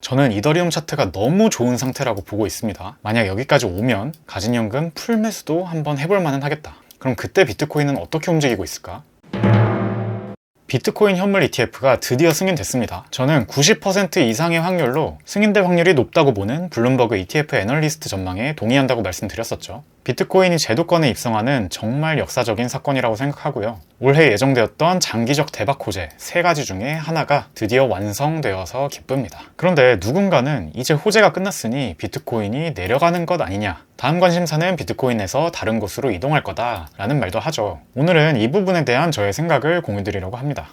저는 이더리움 차트가 너무 좋은 상태라고 보고 있습니다. 만약 여기까지 오면 가진연금 풀매수도 한번 해볼 만은 하겠다. 그럼 그때 비트코인은 어떻게 움직이고 있을까? 비트코인 현물 ETF가 드디어 승인됐습니다. 저는 90% 이상의 확률로 승인될 확률이 높다고 보는 블룸버그 ETF 애널리스트 전망에 동의한다고 말씀드렸었죠. 비트코인이 제도권에 입성하는 정말 역사적인 사건이라고 생각하고요. 올해 예정되었던 장기적 대박 호재 3가지 중에 하나가 드디어 완성되어서 기쁩니다. 그런데 누군가는 이제 호재가 끝났으니 비트코인이 내려가는 것 아니냐, 다음 관심사는 비트코인에서 다른 곳으로 이동할 거다 라는 말도 하죠. 오늘은 이 부분에 대한 저의 생각을 공유드리려고 합니다.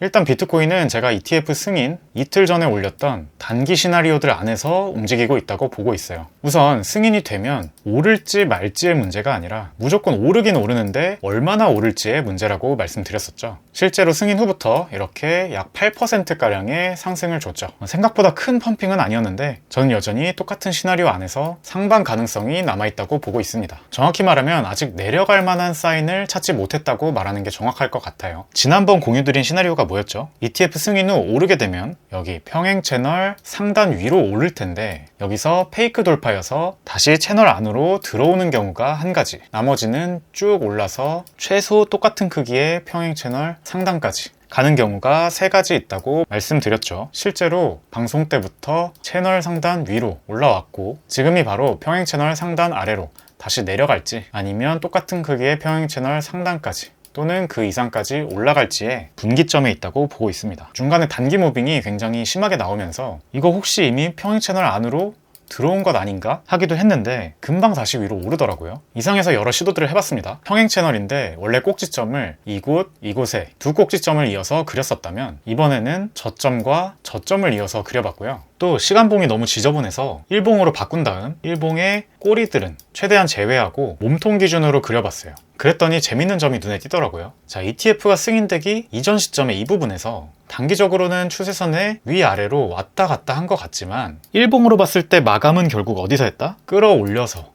일단 비트코인은 제가 ETF 승인 이틀 전에 올렸던 단기 시나리오들 안에서 움직이고 있다고 보고 있어요. 우선 승인이 되면 오를지 말지의 문제가 아니라 무조건 오르긴 오르는데 얼마나 오를지의 문제라고 말씀드렸었죠. 실제로 승인 후부터 이렇게 약 8%가량의 상승을 줬죠. 생각보다 큰 펌핑은 아니었는데 저는 여전히 똑같은 시나리오 안에서 상방 가능성이 남아있다고 보고 있습니다. 정확히 말하면 아직 내려갈 만한 사인을 찾지 못했다고 말하는 게 정확할 것 같아요. 지난번 공유드린 시나리오가 뭐였죠? ETF 승인 후 오르게 되면 여기 평행 채널 상단 위로 오를 텐데 여기서 페이크 돌파여서 다시 채널 안으로 들어오는 경우가 한 가지, 나머지는 쭉 올라서 최소 똑같은 크기의 평행 채널 상단까지 가는 경우가 3가지 있다고 말씀드렸죠. 실제로 방송 때부터 채널 상단 위로 올라왔고 지금이 바로 평행 채널 상단 아래로 다시 내려갈지 아니면 똑같은 크기의 평행 채널 상단까지 또는 그 이상까지 올라갈지에 분기점에 있다고 보고 있습니다. 중간에 단기 무빙이 굉장히 심하게 나오면서 이거 혹시 이미 평행 채널 안으로 들어온 것 아닌가 하기도 했는데 금방 다시 위로 오르더라고요. 이상해서 여러 시도들을 해봤습니다. 평행 채널인데 원래 꼭지점을 이곳에 두 꼭지점을 이어서 그렸었다면 이번에는 저점과 저점을 이어서 그려봤고요. 또 시간봉이 너무 지저분해서 일봉으로 바꾼 다음 일봉의 꼬리들은 최대한 제외하고 몸통 기준으로 그려봤어요. 그랬더니 재밌는 점이 눈에 띄더라고요. 자, ETF가 승인되기 이전 시점의 이 부분에서 단기적으로는 추세선의 위아래로 왔다 갔다 한 것 같지만 일봉으로 봤을 때 마감은 결국 어디서 했다? 끌어올려서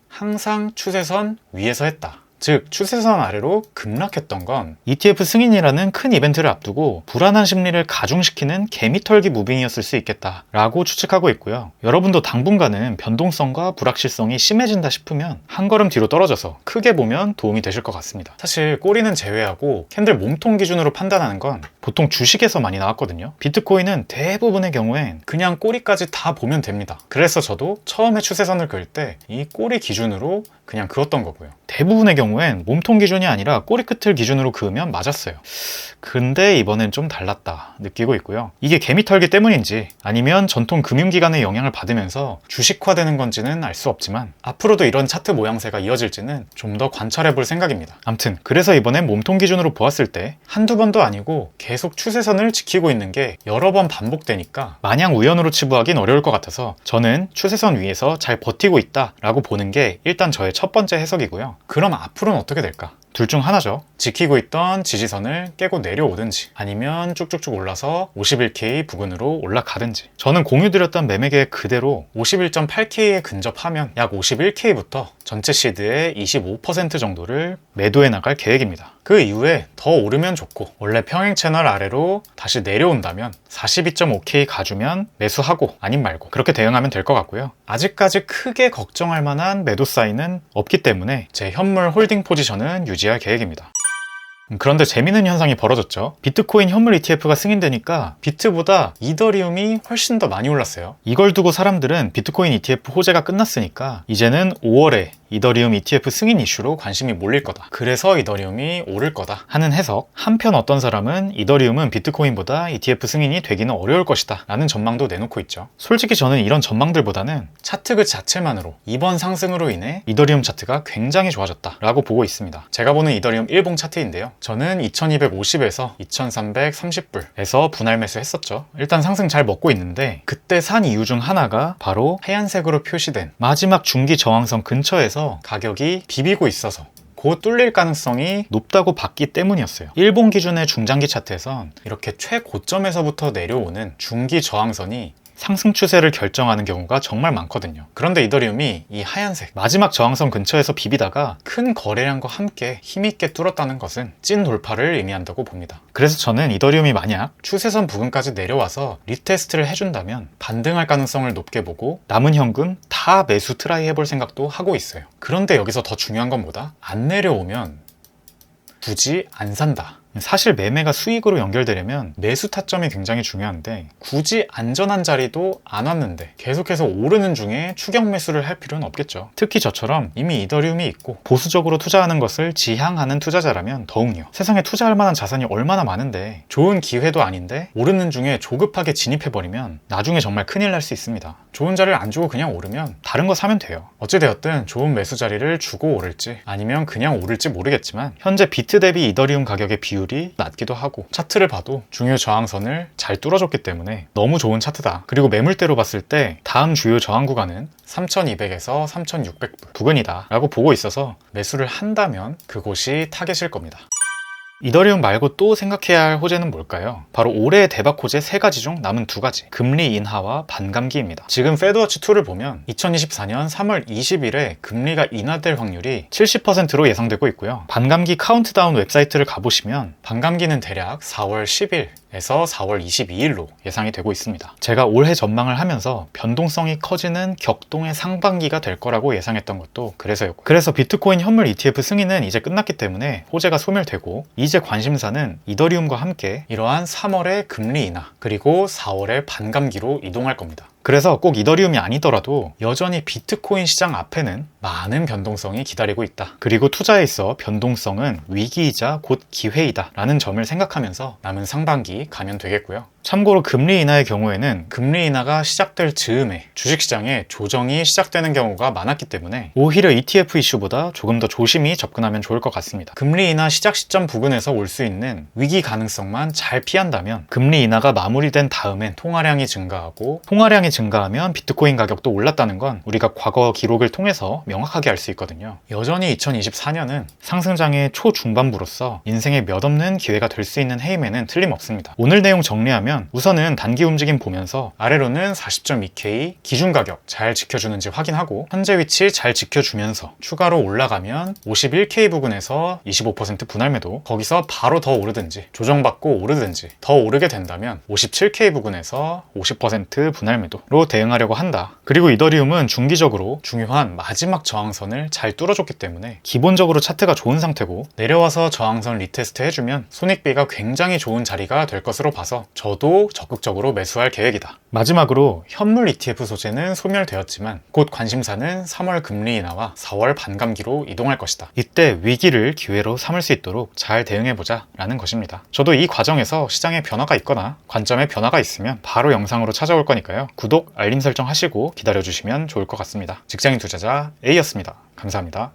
항상 추세선 위에서 했다. 즉 추세선 아래로 급락했던 건 ETF 승인이라는 큰 이벤트를 앞두고 불안한 심리를 가중시키는 개미털기 무빙이었을 수 있겠다 라고 추측하고 있고요. 여러분도 당분간은 변동성과 불확실성이 심해진다 싶으면 한 걸음 뒤로 떨어져서 크게 보면 도움이 되실 것 같습니다. 사실 꼬리는 제외하고 캔들 몸통 기준으로 판단하는 건 보통 주식에서 많이 나왔거든요. 비트코인은 대부분의 경우엔 그냥 꼬리까지 다 보면 됩니다. 그래서 저도 처음에 추세선을 그을 때 이 꼬리 기준으로 그냥 그었던 거고요. 대부분의 경우엔 몸통 기준이 아니라 꼬리 끝을 기준으로 그으면 맞았어요. 근데 이번엔 좀 달랐다 느끼고 있고요. 이게 개미털기 때문인지 아니면 전통 금융기관의 영향을 받으면서 주식화되는 건지는 알 수 없지만 앞으로도 이런 차트 모양새가 이어질지는 좀 더 관찰해 볼 생각입니다. 암튼 그래서 이번엔 몸통 기준으로 보았을 때 한두 번도 아니고 계속 추세선을 지키고 있는 게 여러 번 반복되니까 마냥 우연으로 치부하긴 어려울 것 같아서 저는 추세선 위에서 잘 버티고 있다 라고 보는 게 일단 저의 첫 번째 해석이고요. 그럼 앞으로는 어떻게 될까? 둘 중 하나죠. 지키고 있던 지지선을 깨고 내려오든지 아니면 쭉쭉쭉 올라서 51K 부근으로 올라가든지. 저는 공유드렸던 매매 계획 그대로 51.8K에 근접하면 약 51K부터 전체 시드의 25% 정도를 매도해 나갈 계획입니다. 그 이후에 더 오르면 좋고 원래 평행 채널 아래로 다시 내려온다면 42.5K 가주면 매수하고 아님 말고 그렇게 대응하면 될 것 같고요. 아직까지 크게 걱정할 만한 매도 사인은 없기 때문에 제 현물 홀딩 포지션은 유지할 계획입니다. 그런데 재미있는 현상이 벌어졌죠. 비트코인 현물 ETF가 승인되니까 비트보다 이더리움이 훨씬 더 많이 올랐어요. 이걸 두고 사람들은 비트코인 ETF 호재가 끝났으니까 이제는 5월에 이더리움 ETF 승인 이슈로 관심이 몰릴 거다. 그래서 이더리움이 오를 거다 하는 해석. 한편 어떤 사람은 이더리움은 비트코인보다 ETF 승인이 되기는 어려울 것이다 라는 전망도 내놓고 있죠. 솔직히 저는 이런 전망들보다는 차트 그 자체만으로 이번 상승으로 인해 이더리움 차트가 굉장히 좋아졌다 라고 보고 있습니다. 제가 보는 이더리움 일봉 차트인데요. 저는 2250에서 2330불에서 분할 매수했었죠. 일단 상승 잘 먹고 있는데 그때 산 이유 중 하나가 바로 하얀색으로 표시된 마지막 중기 저항선 근처에서 가격이 비비고 있어서 곧 뚫릴 가능성이 높다고 봤기 때문이었어요. 일본 기준의 중장기 차트에선 이렇게 최고점에서부터 내려오는 중기 저항선이 상승 추세를 결정하는 경우가 정말 많거든요. 그런데 이더리움이 이 하얀색 마지막 저항선 근처에서 비비다가 큰 거래량과 함께 힘있게 뚫었다는 것은 찐 돌파를 의미한다고 봅니다. 그래서 저는 이더리움이 만약 추세선 부근까지 내려와서 리테스트를 해준다면 반등할 가능성을 높게 보고 남은 현금 다 매수 트라이 해볼 생각도 하고 있어요. 그런데 여기서 더 중요한 건 뭐다? 안 내려오면 굳이 안 산다. 사실 매매가 수익으로 연결되려면 매수 타점이 굉장히 중요한데 굳이 안전한 자리도 안 왔는데 계속해서 오르는 중에 추격 매수를 할 필요는 없겠죠. 특히 저처럼 이미 이더리움이 있고 보수적으로 투자하는 것을 지향하는 투자자라면 더욱요. 세상에 투자할 만한 자산이 얼마나 많은데 좋은 기회도 아닌데 오르는 중에 조급하게 진입해버리면 나중에 정말 큰일 날 수 있습니다. 좋은 자리를 안 주고 그냥 오르면 다른 거 사면 돼요. 어찌되었든 좋은 매수 자리를 주고 오를지 아니면 그냥 오를지 모르겠지만 현재 비트 대비 이더리움 가격의 비율이 낮기도 하고 차트를 봐도 중요 저항선을 잘 뚫어줬기 때문에 너무 좋은 차트다. 그리고 매물대로 봤을 때 다음 주요 저항 구간은 3200에서 3600 부근이다 라고 보고 있어서 매수를 한다면 그곳이 타겟일 겁니다. 이더리움 말고 또 생각해야 할 호재는 뭘까요? 바로 올해의 대박 호재 3가지 중 남은 2가지, 금리 인하와 반감기입니다. 지금 페드워치2를 보면 2024년 3월 20일에 금리가 인하될 확률이 70%로 예상되고 있고요. 반감기 카운트다운 웹사이트를 가보시면 반감기는 대략 4월 10일 에서 4월 22일로 예상이 되고 있습니다. 제가 올해 전망을 하면서 변동성이 커지는 격동의 상반기가 될 거라고 예상했던 것도 그래서였고, 그래서 비트코인 현물 ETF 승인은 이제 끝났기 때문에 호재가 소멸되고 이제 관심사는 이더리움과 함께 이러한 3월의 금리 인하 그리고 4월의 반감기로 이동할 겁니다. 그래서 꼭 이더리움이 아니더라도 여전히 비트코인 시장 앞에는 많은 변동성이 기다리고 있다. 그리고 투자에 있어 변동성은 위기이자 곧 기회이다 라는 점을 생각하면서 남은 상반기 가면 되겠고요. 참고로 금리 인하의 경우에는 금리 인하가 시작될 즈음에 주식시장에 조정이 시작되는 경우가 많았기 때문에 오히려 ETF 이슈보다 조금 더 조심히 접근하면 좋을 것 같습니다. 금리 인하 시작 시점 부근에서 올 수 있는 위기 가능성만 잘 피한다면 금리 인하가 마무리된 다음엔 통화량이 증가하고 통화량이 증가하면 비트코인 가격도 올랐다는 건 우리가 과거 기록을 통해서 명확하게 알 수 있거든요. 여전히 2024년은 상승장의 초중반부로서 인생에 몇 없는 기회가 될 수 있는 해임에는 틀림없습니다. 오늘 내용 정리하면 우선은 단기 움직임 보면서 아래로는 40.2K 기준 가격 잘 지켜주는지 확인하고 현재 위치 잘 지켜주면서 추가로 올라가면 51K 부근에서 25% 분할 매도, 거기서 바로 더 오르든지 조정받고 오르든지 더 오르게 된다면 57K 부근에서 50% 분할 매도로 대응하려고 한다. 그리고 이더리움은 중기적으로 중요한 마지막 저항선을 잘 뚫어줬기 때문에 기본적으로 차트가 좋은 상태고 내려와서 저항선 리테스트 해주면 손익비가 굉장히 좋은 자리가 될 것으로 봐서 저도 적극적으로 매수할 계획이다. 마지막으로 현물 ETF 소재는 소멸되었지만 곧 관심사는 3월 금리 인하와 4월 반감기로 이동할 것이다. 이때 위기를 기회로 삼을 수 있도록 잘 대응해보자 라는 것입니다. 저도 이 과정에서 시장에 변화가 있거나 관점에 변화가 있으면 바로 영상으로 찾아올 거니까요. 구독, 알림 설정 하시고 기다려주시면 좋을 것 같습니다. 직장인 투자자 A였습니다. 감사합니다.